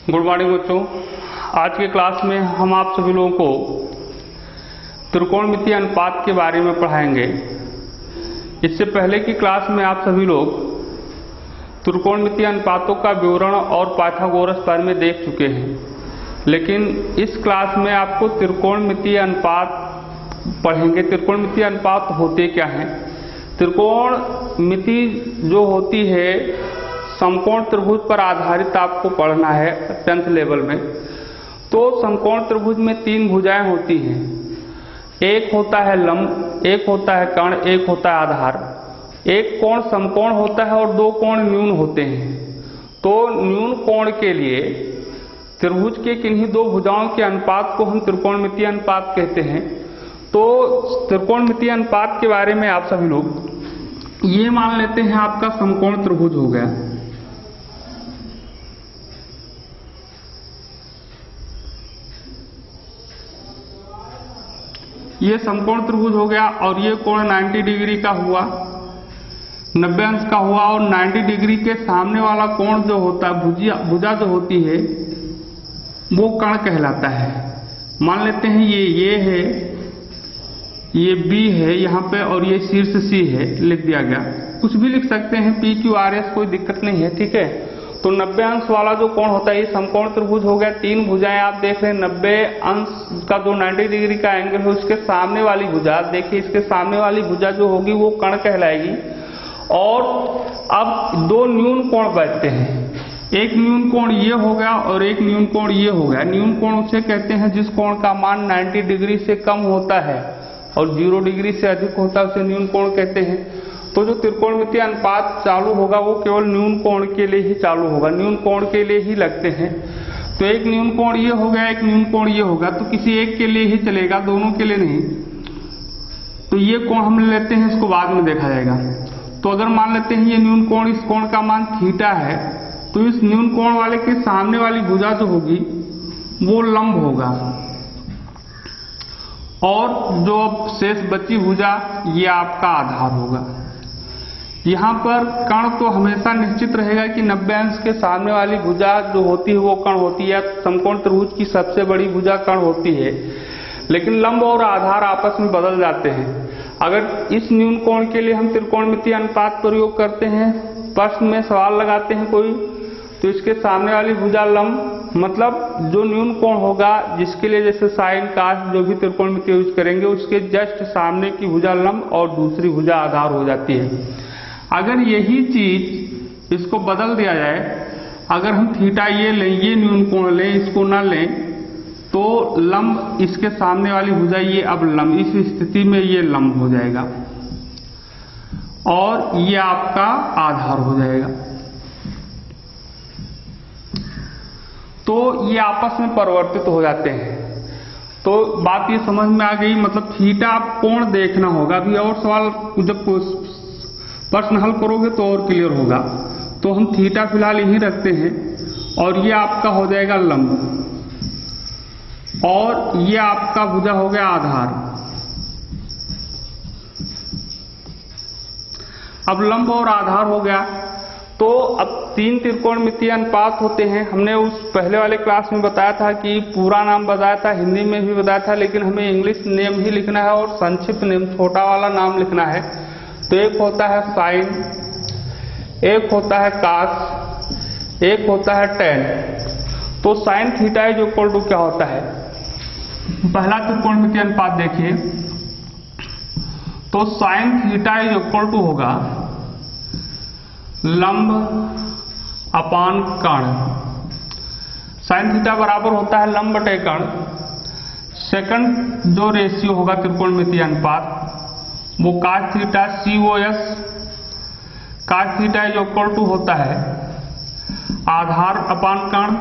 Good morning बच्चों। आज के क्लास में हम आप सभी लोगों को त्रिकोणमितीय अनुपात के बारे में पढ़ाएंगे। इससे पहले की क्लास में आप सभी लोग त्रिकोणमितीय अनुपातों का विवरण और पाइथागोरस पर में देख चुके हैं, लेकिन इस क्लास में आपको त्रिकोणमितीय अनुपात पढ़ेंगे। त्रिकोणमितीय अनुपात होते क्या हैं? त्रिकोणमिति जो होती है समकोण त्रिभुज पर आधारित आपको पढ़ना है 10th लेवल में। तो समकोण त्रिभुज में 3 भुजाएं होती हैं, एक होता है लंब, एक होता है कर्ण, एक होता है आधार। एक कोण समकोण होता है और 2 कोण न्यून होते हैं। तो न्यून कोण के लिए त्रिभुज के किन्हीं 2 भुजाओं के अनुपात को हम त्रिकोणमितीय अनुपात कहते हैं। तो त्रिकोणमितीय अनुपात के बारे में आप सभी लोग ये मान लेते हैं आपका समकोण त्रिभुज हो गया। ये समकोण त्रिभुज हो गया और ये कोण 90 डिग्री का हुआ, 90 अंश का हुआ। और 90 डिग्री के सामने वाला कोण जो होता है, भुजा जो होती है, वो कर्ण कहलाता है। मान लेते हैं ये है, ये B है यहाँ पे और ये शीर्ष C है, लिख दिया गया। कुछ भी लिख सकते हैं, PQRS, कोई दिक्कत नहीं है, ठीक है। तो 90 अंश वाला जो कोण होता है ये समकोण त्रिभुज हो गया। 3 भुजाएं आप देख रहे हैं, 90 अंश का जो 90 डिग्री का एंगल है उसके सामने वाली भुजा, देखिए इसके सामने वाली भुजा जो होगी वो कर्ण कहलाएगी। और अब 2 न्यून कोण बचते हैं, एक न्यून कोण ये हो गया और एक न्यून कोण ये हो गया। न्यून कोण उसे कहते हैं जिस कोण का मान 90 डिग्री से कम होता है और 0 डिग्री से अधिक होता है, उसे न्यून कोण कहते हैं। तो जो त्रिकोणमितीय अनुपात चालू होगा वो केवल न्यून कोण के लिए ही चालू होगा, न्यून कोण के लिए ही लगते हैं। तो एक न्यून कोण ये हो गया, एक न्यून कोण ये होगा, तो किसी एक के लिए ही चलेगा, दोनों के लिए नहीं। तो ये कोण हम लेते हैं, इसको बाद में देखा जाएगा। तो अगर मान लेते हैं ये न्यून कोण, इस कोण का मान थीटा है, तो इस न्यून कोण वाले के सामने वाली भुजा जो होगी वो लंब होगा और जो अब शेष बची भुजा ये आपका आधार होगा। यहाँ पर कर्ण तो हमेशा निश्चित रहेगा कि 90 अंश के सामने वाली भुजा जो होती है वो कर्ण होती है। समकोण त्रिभुज की सबसे बड़ी भुजा कर्ण होती है, लेकिन लंब और आधार आपस में बदल जाते हैं। अगर इस न्यून कोण के लिए हम त्रिकोणमितीय अनुपात प्रयोग करते हैं, प्रश्न में सवाल लगाते हैं कोई, तो इसके सामने वाली भुजा लंब, मतलब जो न्यून कोण होगा जिसके लिए जैसे साइन कास जो भी त्रिकोणमितीय यूज करेंगे उसके जस्ट सामने की भुजा लंब और दूसरी भुजा आधार हो जाती है। अगर यही चीज इसको बदल दिया जाए, अगर हम थीटा ये लें, ये न्यून कोण लें, इसको ना लें, तो लंब इसके सामने वाली भुजा ये अब लंब, इस स्थिति में ये लंब हो जाएगा और ये आपका आधार हो जाएगा। तो ये आपस में परिवर्तित हो जाते हैं। तो बात ये समझ में आ गई, मतलब थीटा कोण देखना होगा। अभी और सवाल जब प्रश्न हल करोगे तो और क्लियर होगा। तो हम थीटा फिलहाल यही रखते हैं और ये आपका हो जाएगा लंब और ये आपका भुजा हो गया आधार। अब लंब और आधार हो गया। तो अब 3 त्रिकोणमितीय अनुपात होते हैं। हमने उस पहले वाले क्लास में बताया था कि पूरा नाम बताया था, हिंदी में भी बताया था, लेकिन हमें इंग्लिश नेम ही लिखना है और संक्षिप्त नेम, छोटा वाला नाम लिखना है। तो एक होता है साइन, एक होता है कास, एक होता है टेन। तो sine theta is equal to क्या होता है? पहला त्रिकोणमितीय अनुपात देखिए, तो sine theta is equal to होगा लंब अपान कर्ण। साइन थीटा बराबर होता है लंब बटे कर्ण। सेकंड जो रेशियो होगा त्रिकोणमितीय अनुपात वो cos theta COS, cos theta is equal to होता है आधार अपान कर्ण।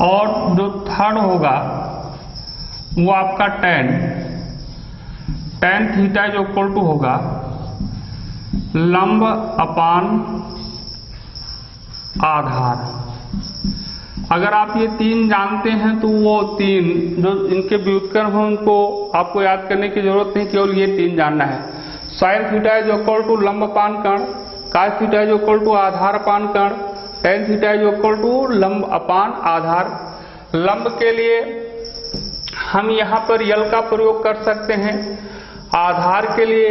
और जो थर्ड होगा वो आपका tan theta is equal to होगा लंब अपान आधार। अगर आप ये 3 जानते हैं तो वो 3 जो इनके व्युत्क्रम हैं उनको आपको याद करने की जरूरत नहीं, केवल ये 3 जानना है। Sine theta is equal to लंब अपान कर्ण, cos theta is equal to आधार अपान कर्ण, tan theta is equal to लंब अपान आधार। लंब के लिए हम यहाँ पर यल का प्रयोग कर सकते हैं, आधार के लिए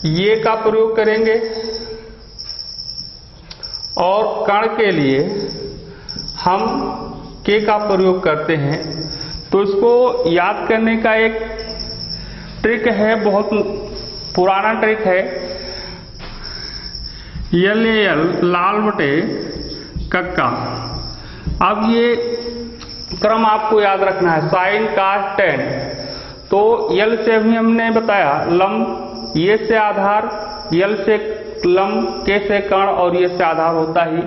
ये का प्रयोग करेंगे और कर्ण के लिए हम के का प्रयोग करते हैं। तो इसको याद करने का एक ट्रिक है, बहुत पुराना ट्रिक है। यल लाल बटे कक्का। अब ये क्रम आपको याद रखना है, साइन कास टेन। तो यल से भी हमने बताया लंब, ये से आधार, यल से लंब, के से कर्ण और ये से आधार होता ही।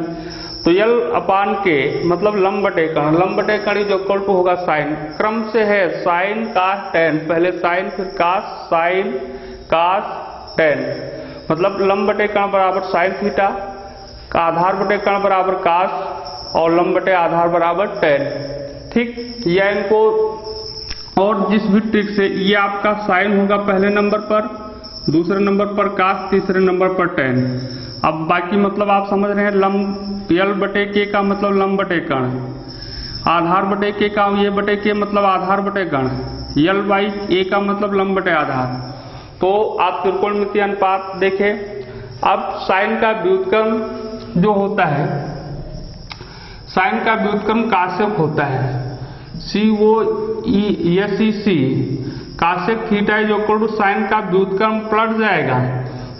तो यल अपान के मतलब लंब बटे कर्ण, लंब बटे कर्ण जो इक्वल टू होगा साइन। क्रम से है साइन कास टेन, पहले साइन फिर कास, साइन कास टेन मतलब लंब बटे कर्ण बराबर साइन थीटा, का आधार बटे कर्ण बराबर कास और लंब बटे आधार बराबर टेन। ठीक, या इनको और जिस भी ट्रिक से, ये आपका साइन होगा पहले नंबर पर, दूसरे नंबर पर कास, तीसरे नंबर पर टेन। अब बाकी मतलब आप समझ रहे हैं, लंब यल बटे के का मतलब लंब बटे कर्ण, आधार बटे के का ये बटे के मतलब आधार बटे कर्ण, यल बाई ए का मतलब लंब बटे आधार। तो आप त्रिकोणमितीय अनुपात देखें। अब साइन का व्युत्क्रम जो होता है, साइन का व्युत्क्रम कासेक होता है, COSEC, cosec theta is equal to sine का व्युत्क्रम पलट जाएगा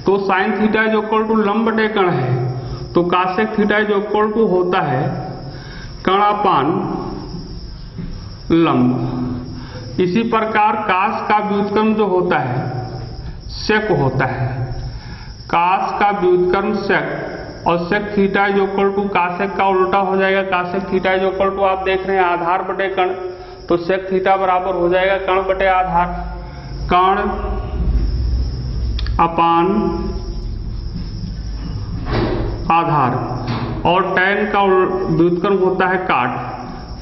तो sine theta is equal to लंब बटे कर्ण है, तो cosec theta is equal to होता है कर्णापान लंब। इसी प्रकार कास का व्युत्क्रम जो होता है सेक होता है, कास का व्युत्क्रम सेक और sec theta is equal to cosec का उल्टा हो जाएगा, cosec theta is equal to आप देख रहे हैं आधार बटे कर्ण, तो सेक थीटा बराबर हो जाएगा कर्ण बटे आधार, कर्ण अपान आधार। और tan का व्युत्क्रम होता है काट,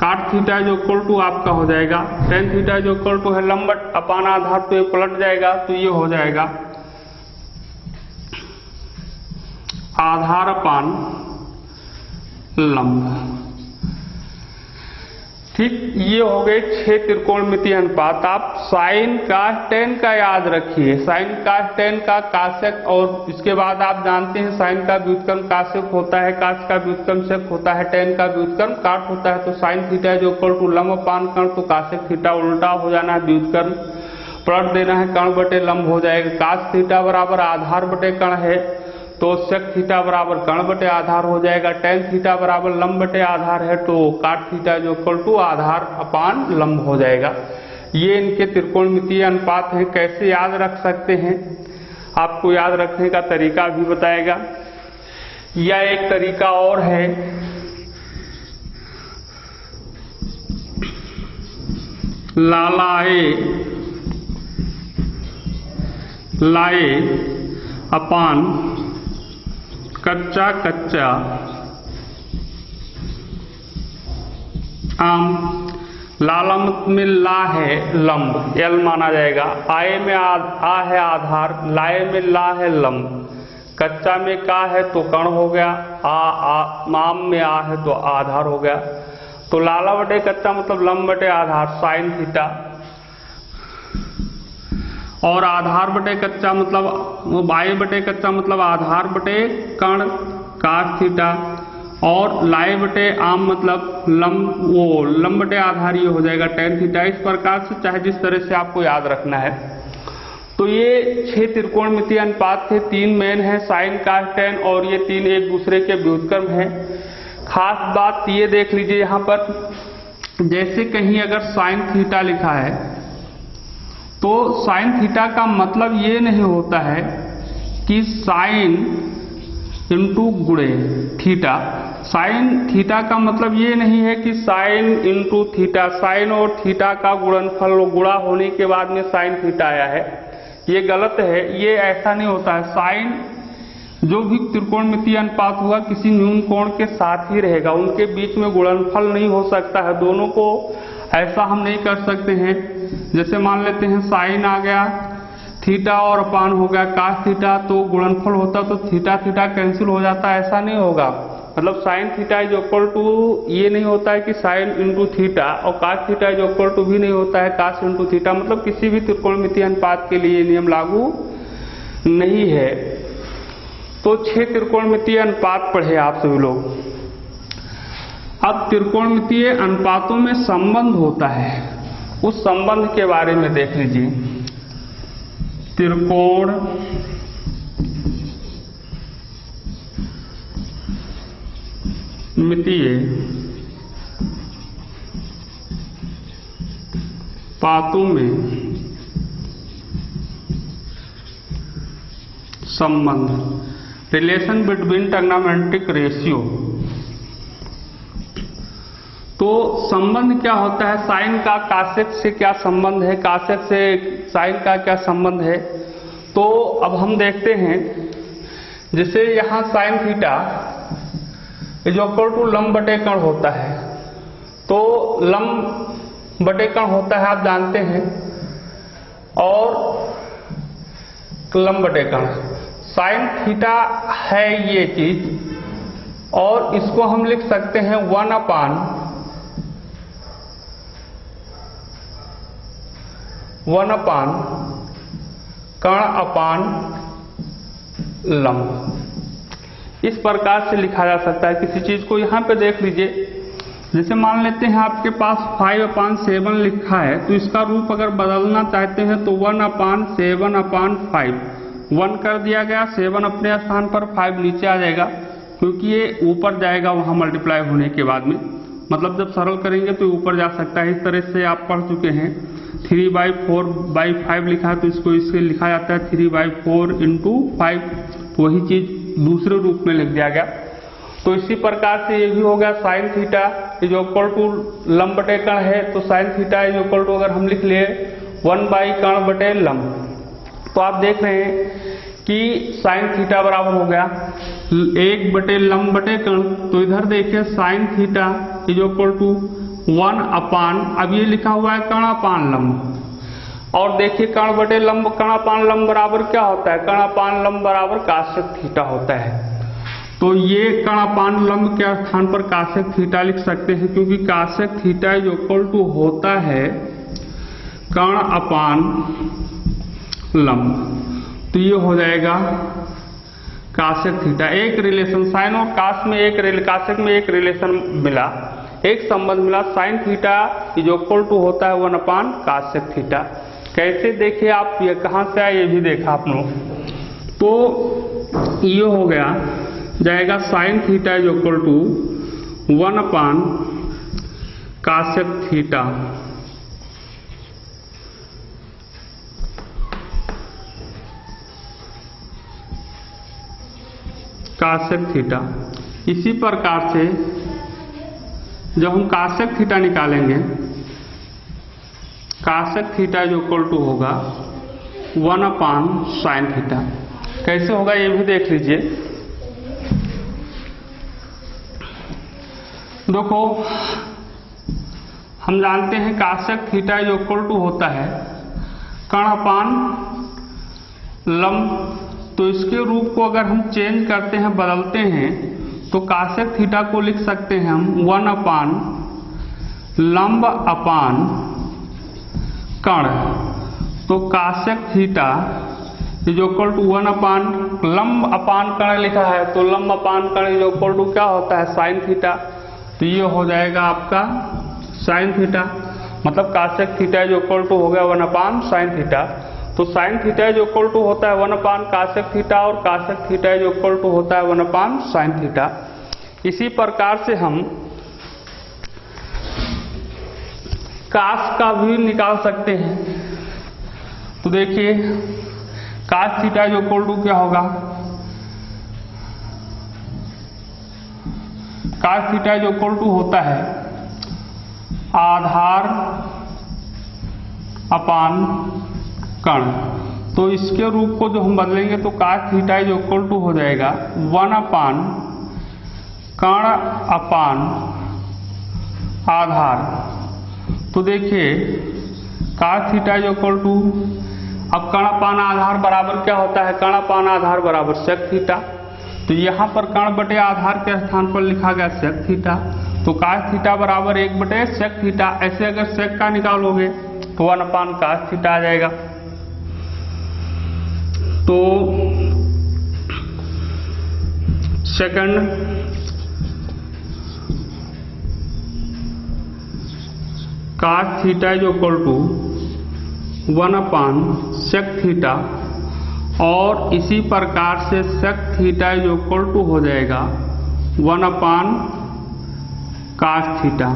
काट थीटा जो इक्वल टू आपका हो जाएगा tan थीटा जो इक्वल टू है लंब अपान आधार, तो ये पलट जाएगा तो ये हो जाएगा आधार अपान लंब। ठीक, ये हो गए 6 त्रिकोणमितीय अनुपात। आप साइन कास टेन का याद रखिए, साइन कास टेन का कासेक, और इसके बाद आप जानते हैं साइन का व्युत्क्रम कासेक होता है, कास का व्युत्क्रम सेक होता है, टेन का व्युत्क्रम काट होता है। तो साइन थीटा जो इक्वल टू लंब अपान कर्ण, तो कासेक थीटा उल्टा हो जाना है, व्युत्क्रम पलट देना है, कर्ण बटे लंब हो जाएगा। कास थीटा बराबर आधार बटे कर्ण है तो सेक थीटा बराबर कर्ण बटे आधार हो जाएगा, टेन थीटा बराबर लंब बटे आधार है तो काट थीटा जो इक्वल टू आधार अपान लंब हो जाएगा। ये इनके त्रिकोणमितीय अनुपात हैं। कैसे याद रख सकते हैं, आपको याद रखने का तरीका भी बताएगा। या एक तरीका और है, लाए अपान कच्चा कच्चा आम। लालम में ला है लंब, एल माना जाएगा, आए में आ है आधार, लाए में ला है लंब, कच्चा में का है तो कर्ण हो गया, आम में आ है तो आधार हो गया। तो लाला बटे कच्चा मतलब लंब बटे आधार साइन थीटा, और आधार बटे कच्चा मतलब बाई बटे कच्चा मतलब आधार बटे कर्ण काट थीटा, और लाए बटे आम मतलब लंब बटे आधार ये हो जाएगा टेन थीटा। इस प्रकार से चाहे जिस तरह से आपको याद रखना है। तो ये 6 त्रिकोणमितीय अनुपात थे, 3 मेन है साइन काट टेन, और ये 3 एक दूसरे के व्युत्क्रम है। खास बात ये देख लीजिए यहाँ पर, जैसे कहीं अगर साइन थीटा लिखा है तो साइन थीटा का मतलब ये नहीं होता है कि साइन इंटू गुणे थीटा। साइन थीटा का मतलब ये नहीं है कि साइन इंटू थीटा, साइन और थीटा का गुणनफल गुणा होने के बाद में साइन थीटा आया है, ये गलत है। ये ऐसा नहीं होता है। साइन जो भी त्रिकोणमितीय अनुपात होगा किसी न्यून कोण के साथ ही रहेगा, उनके बीच में गुणनफल नहीं हो सकता है। दोनों को ऐसा हम नहीं कर सकते हैं। जैसे मान लेते हैं साइन आ गया थीटा और अपान हो गया कास थीटा, तो गुणनफल होता तो थीटा थीटा कैंसिल हो जाता, ऐसा नहीं होगा। मतलब sine theta is equal to ये नहीं होता है कि साइन इंटू थीटा, और cos theta is equal to भी नहीं होता है कास इंटू थीटा। मतलब किसी भी त्रिकोणमितीय अनुपात के लिए नियम लागू नहीं है। तो 6 त्रिकोणमितीय अनुपात पढ़े आप सभी लोग। अब त्रिकोणमितीय अनुपातों में संबंध होता है, उस संबंध के बारे में देख लीजिए। त्रिकोण मितीय पातों में संबंध, रिलेशन बिटवीन ट्रिग्नोमेट्रिक रेशियो। तो संबंध क्या होता है, साइन का कासेक से क्या संबंध है, कासेक से साइन का क्या संबंध है। तो अब हम देखते हैं, जैसे यहां sine theta is equal to लंब बटे कर्ण होता है। तो लंब बटे कर्ण होता है आप जानते हैं, और लंब बटे कर्ण साइन थीटा है ये चीज, और इसको हम लिख सकते हैं 1 अपान कर्ण अपान लंब। इस प्रकार से लिखा जा सकता है किसी चीज को। यहां पे देख लीजिए, जैसे मान लेते हैं आपके पास 5/7 लिखा है, तो इसका रूप अगर बदलना चाहते हैं तो 1/7/5 1 कर दिया गया, 7 अपने स्थान पर, 5 नीचे आ जाएगा, क्योंकि ये ऊपर जाएगा वहां मल्टीप्लाई होने के बाद में। मतलब जब सरल करेंगे तो ऊपर जा सकता है। इस तरह से आप पढ़ चुके हैं। 3/4/5 लिखा है, तो इसको इससे लिखा जाता है 3/4 × 5। वही चीज दूसरे रूप में लिख दिया गया। तो इसी प्रकार से ये भी हो गया sine theta is equal to लंब बटे कर्ण है, तो sine theta is equal to अगर हम लिख लिए 1/कर्ण बटे लंब। तो आप देख रहे हैं कि साइन थीटा बराबर हो गया 1 बटे लंब बटे कर्ण। तो इधर देखिए sine theta is equal to 1 upon, अब ये लिखा हुआ है कर्ण अपान लंब, और देखिए कर्ण बटे लंब, कर्ण अपान लंब बराबर क्या होता है, कर्ण अपान लंब बराबर कासेक थीटा होता है। तो ये कर्ण अपान लंब के स्थान पर कासेक थीटा लिख सकते हैं, क्योंकि कासेक थीटा इज इक्वल टू होता है कर्ण अपान लंब। तो ये हो जाएगा कासेक थीटा। एक रिलेशन साइन और कास में कासेक में एक रिलेशन मिला, एक संबंध मिला। Sine theta is equal to होता है 1/कासेक थीटा। कैसे देखे आप, ये कहां से आया ये भी देखा आप लोग। तो ये हो गया जाएगा sine theta is equal to 1/कासेक थीटा। Cosec theta. इसी प्रकार से जब हम कासेक थीटा निकालेंगे, कासेक थीटा जो इक्वल टू होगा 1/साइन थीटा। कैसे होगा ये भी देख लीजिए। देखो हम जानते हैं कासेक थीटा जो इक्वल टू होता है कर्ण अपान लंब। तो इसके रूप को अगर हम चेंज करते हैं, बदलते हैं, तो कासेक थीटा को लिख सकते हैं हम 1/ लंब अपान कर्ण। तो cosec theta is equal to 1/ लंब अपान कर्ण लिखा है, तो लंब upon Karna is equal to क्या होता है साइन थीटा। तो ये हो जाएगा आपका साइन थीटा। मतलब cosec theta is equal to हो गया 1/साइन थीटा। तो sine theta is equal to होता है 1/कासेक थीटा, और cosec theta is equal to होता है 1/साइन थीटा। इसी प्रकार से हम कास का भी निकाल सकते हैं। तो देखिए cos theta is equal to क्या होगा, cos theta is equal to होता है आधार अपान कर्ण। तो इसके रूप को जो हम बदलेंगे तो cos theta is equal to हो जाएगा 1/ कर्ण अपान आधार। तो देखिए cos theta is equal to अब कर्णपान आधार बराबर क्या होता है, कर्णपान आधार बराबर सेक थीटा। तो यहाँ पर कर्ण बटे आधार के स्थान पर लिखा गया सेक थीटा, तो काश थीटा बराबर 1 बटे सेक थीटा। ऐसे अगर सेक का निकालोगे तो 1 अपान काश थीटा आ जाएगा। तो second cos theta is equal to 1 upon sec theta, और इसी प्रकार से sec theta is equal to हो जाएगा 1 अपान काश थीटा।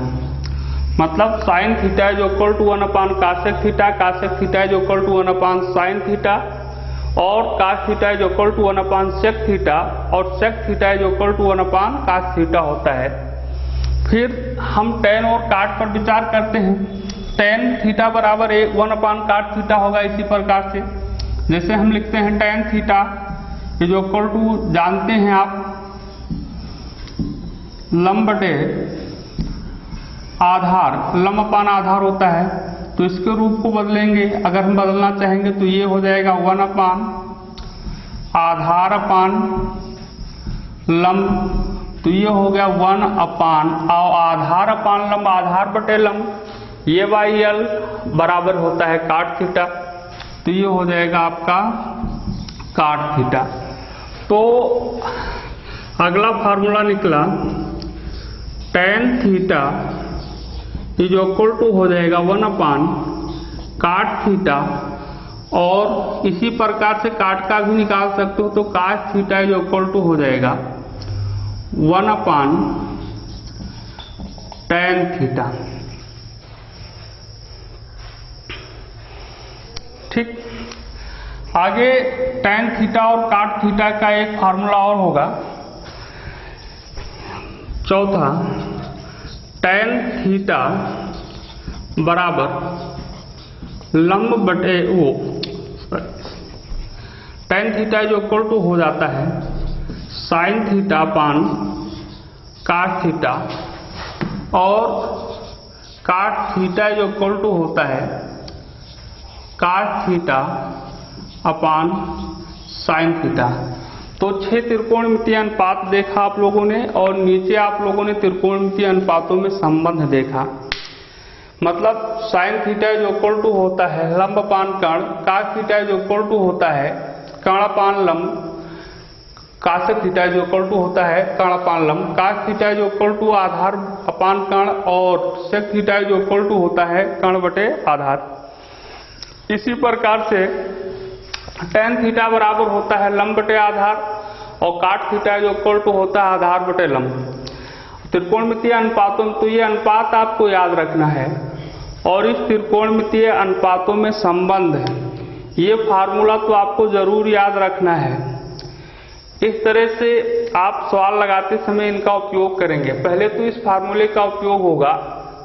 मतलब sine theta is equal to 1 upon cosec theta, cosec theta is equal to 1 upon sine theta, और cos theta is equal to 1 upon sec theta, और sec theta is equal to 1 upon cos theta होता है। फिर हम ten और काट पर विचार करते हैं। टेन थीटा बराबर 1 अपान काट थीटा होगा। इसी प्रकार से जैसे हम लिखते हैं tan theta is equal to, जानते हैं आप लंब बटे आधार, लंब अपान आधार होता है, तो इसके रूप को बदलेंगे। अगर हम बदलना चाहेंगे तो ये हो जाएगा 1 अपान आधार अपान लंब, तो ये हो गया 1 अपान आधार अपान लंब, आधार बटे लंब, ये बाई एल बराबर होता है काट थीटा, तो ये हो जाएगा आपका काट थीटा। तो अगला फार्मूला निकला tan theta is equal to हो जाएगा 1 अपान काट थीटा, और इसी प्रकार से काट का भी निकाल सकते हो, तो काट थीटा इज इक्वल टू हो जाएगा 1 अपान टेन थीटा। ठीक, आगे टेन थीटा और काट थीटा का एक फार्मूला और होगा। चौथा, टेन थीटा बराबर लंब बटे टेन थीटा जो इक्वल टू हो जाता है साइन थीटा अपान काट थीटा, और काट थीटा जो इक्वल टू होता है काट थीटा अपान साइन थीटा। तो 6 त्रिकोणमितीय अनुपात देखा आप लोगों ने, और नीचे आप लोगों ने त्रिकोणमितीय अनुपातों में संबंध देखा। मतलब साइन थीटा जो इक्वल टू होता है लंब अपान कर्ण, काट थीटा जो इक्वल टू होता है कर्ण अपान लंब, कासेक थीटा जो इक्वल टू होता है कर्ण अपान लंब, काट थीटा जो इक्वल टू आधार अपान कर्ण, और सेक थीटा जो इक्वल टू होता है कर्ण बटे आधार। इसी प्रकार से टेन थीटा बराबर होता है लंब बटे आधार, और काट थीटा जो इक्वल टू होता है आधार बटे लंब। त्रिकोणमितीय अनुपातों में तो ये अनुपात आपको याद रखना है, और इस त्रिकोणमितीय अनुपातों में संबंध है, ये फार्मूला तो आपको जरूर याद रखना है। इस तरह से आप सवाल लगाते समय इनका उपयोग करेंगे। पहले तो इस फार्मूले का उपयोग होगा,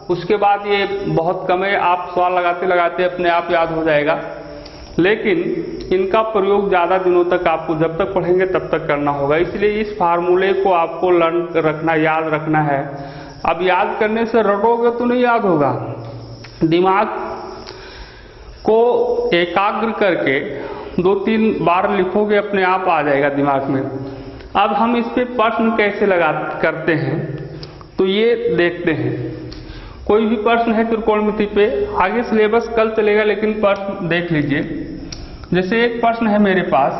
उसके बाद ये बहुत कम है, आप सवाल लगाते लगाते अपने आप याद हो जाएगा, लेकिन इनका प्रयोग ज़्यादा दिनों तक आपको जब तक पढ़ेंगे तब तक करना होगा। इसलिए इस फार्मूले को आपको लर्न रखना, याद रखना है। अब याद करने से रटोगे तो नहीं याद होगा, दिमाग को एकाग्र करके 2-3 बार लिखोगे अपने आप आ जाएगा दिमाग में। अब हम इस पे प्रश्न कैसे करते हैं तो ये देखते हैं। कोई भी प्रश्न है त्रिकोणमिति पे, आगे सिलेबस कल चलेगा लेकिन प्रश्न देख लीजिए। जैसे एक प्रश्न है मेरे पास,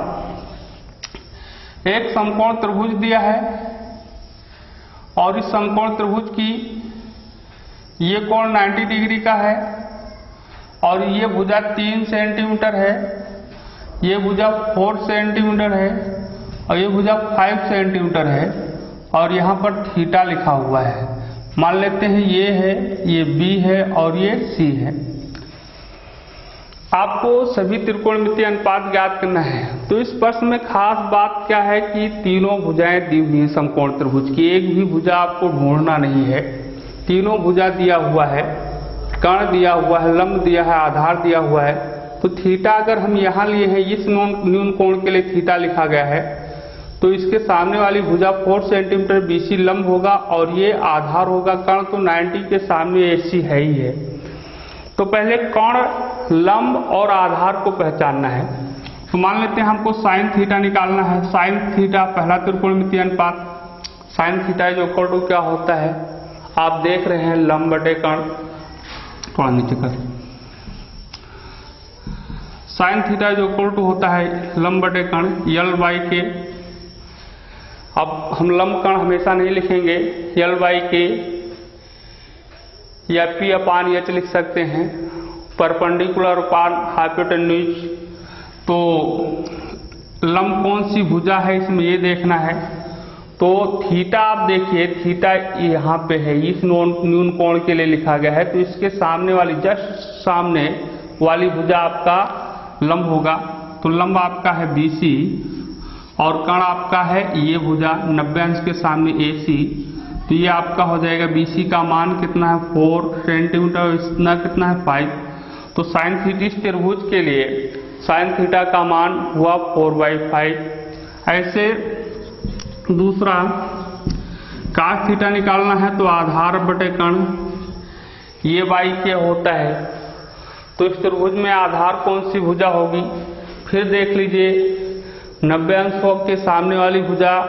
एक समकोण त्रिभुज दिया है और इस समकोण त्रिभुज की ये कोण 90 डिग्री का है और ये भुजा 3 सेंटीमीटर है, ये भुजा 4 सेंटीमीटर है और ये भुजा 5 सेंटीमीटर है और यहाँ पर थीटा लिखा हुआ है। मान लेते हैं ये है, ये बी है और ये सी है। आपको सभी त्रिकोणमितीय अनुपात ज्ञात करना है। तो इस प्रश्न में खास बात क्या है कि तीनों भुजाएं दी हुई हैं समकोण त्रिभुज की, एक भी भुजा आपको ढूंढना नहीं है। तीनों भुजा दिया हुआ है, कर्ण दिया हुआ है, लंब दिया है, आधार दिया हुआ है। तो थीटा अगर हम यहाँ लिए हैं, इस न्यून कोण के लिए थीटा लिखा गया है, तो इसके सामने वाली भुजा 4 सेंटीमीटर बीसी लंब होगा और ये आधार होगा। कर्ण तो 90 के सामने एसी है ही है। तो पहले कर्ण लंब और आधार को पहचानना है। तो मान लेते हैं हमको साइन थीटा निकालना है। साइन थीटा पहला त्रिकोणमितीय अनुपात, साइन थीटा जो इक्वल टू क्या होता है, आप देख रहे हैं लंब बटे कर्ण, थोड़ा नीचे कर, साइन थीटा जो इक्वल टू होता है लंब बटे कर्ण यल बाई के। अब हम लंब कर्ण हमेशा नहीं लिखेंगे, यल बाई के या पी अपान एच लिख सकते हैं, परपेंडिकुलर अपान हाइपोटेन्यूज। तो लंब कौन सी भुजा है इसमें ये देखना है। तो थीटा आप देखिए, थीटा यहाँ पे है, इस न्यून कोण के लिए लिखा गया है, तो इसके सामने वाली जस्ट सामने वाली भुजा आपका लंब होगा। तो लंब आपका है BC और कर्ण आपका है ये भुजा 90 अंश के सामने AC। तो ये आपका हो जाएगा BC का मान कितना है 4 सेंटीमीटर, इतना कितना है 5। तो साइन थीटा त्रिभुज के लिए साइन थीटा का मान हुआ 4/5। ऐसे दूसरा cos थीटा निकालना है, तो आधार बटे कर्ण ये बाई के होता है। तो इस त्रिभुज में आधार कौन सी भुजा होगी, फिर देख लीजिए 90 अंश के सामने वाली भुजा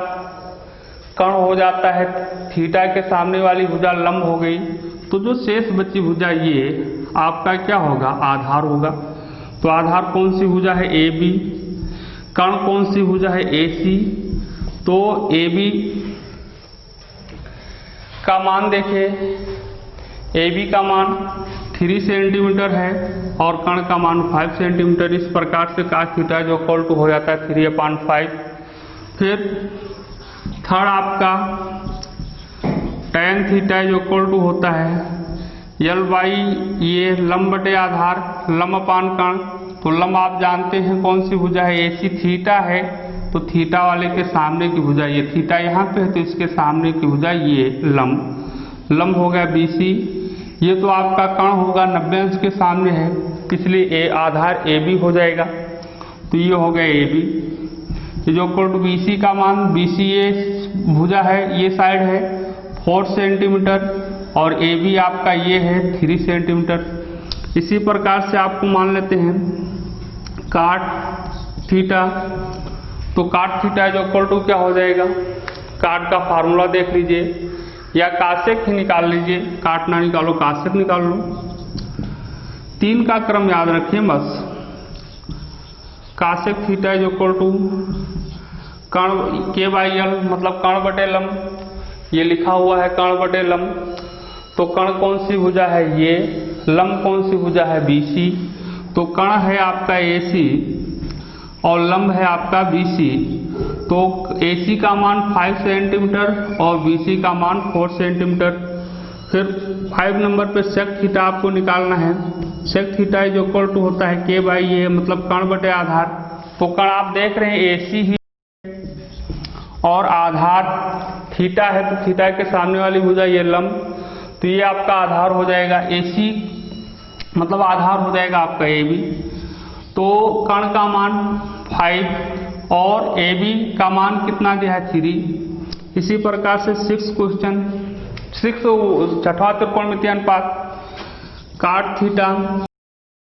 कर्ण हो जाता है, थीटा के सामने वाली भुजा लंब हो गई। तो जो शेष बची भुजा ये आपका क्या होगा, आधार होगा। तो आधार कौन सी भुजा है AB, कर्ण कौन सी भुजा है AC। तो AB का मान देखिए, AB का मान 3 सेंटीमीटर है और कर्ण का मान 5 सेंटीमीटर। इस प्रकार से cos थीटा जो इक्वल टू हो जाता है 3/5। फिर थर्ड आपका tan थीटा जो इक्वल टू होता है यल बाई ये लंब बटे आधार, लंब अपान कर्ण। तो लंब आप जानते हैं कौन सी भुजा है AC, थीटा है तो थीटा वाले के सामने की भुजा, ये थीटा यहाँ पे है तो इसके सामने की भुजा ये लंब, लंब हो गया BC। ये तो आपका कर्ण होगा 90 अंश के सामने है, इसलिए आधार AB हो जाएगा। तो ये हो गया AB, ये जो इक्वल टू BC का मान, BC ये भुजा है, ये साइड है 4 सेंटीमीटर और AB आपका ये है 3 सेंटीमीटर। इसी प्रकार से आपको मान लेते हैं cot थीटा। तो cot थीटा जो इक्वल टू क्या हो जाएगा, cot का फार्मूला देख लीजिए या कासेक ही निकाल लीजिए, काट ना निकालो कासेक निकाल लो। 3 का क्रम याद रखिए बस। कासेक थीटा जो इक्वल टू कर्ण K/L मतलब कर्ण बटे लंब, ये लिखा हुआ है कर्ण बटे लंब। तो कर्ण कौन सी भुजा है ये, लंब कौन सी भुजा है BC। तो कर्ण है आपका AC और लंब है आपका BC। तो AC का मान 5 सेंटीमीटर और BC का मान 4 सेंटीमीटर। फिर 5 नंबर पे सेक थीटा आपको निकालना है। सेक थीटा जो इक्वल टू होता है K/A मतलब कर्ण बटे आधार। तो कर्ण आप देख रहे हैं AC ही और आधार थीटा है, तो थीटा के सामने वाली भुजा ये लंब। तो ये आपका आधार हो जाएगा AC मतलब आधार हो जाएगा आपका AB। तो कर्ण का मान 5 और AB का मान कितना दिया है 3। इसी प्रकार से 6 छठवां त्रिकोणमितीय अनुपात cot थीटा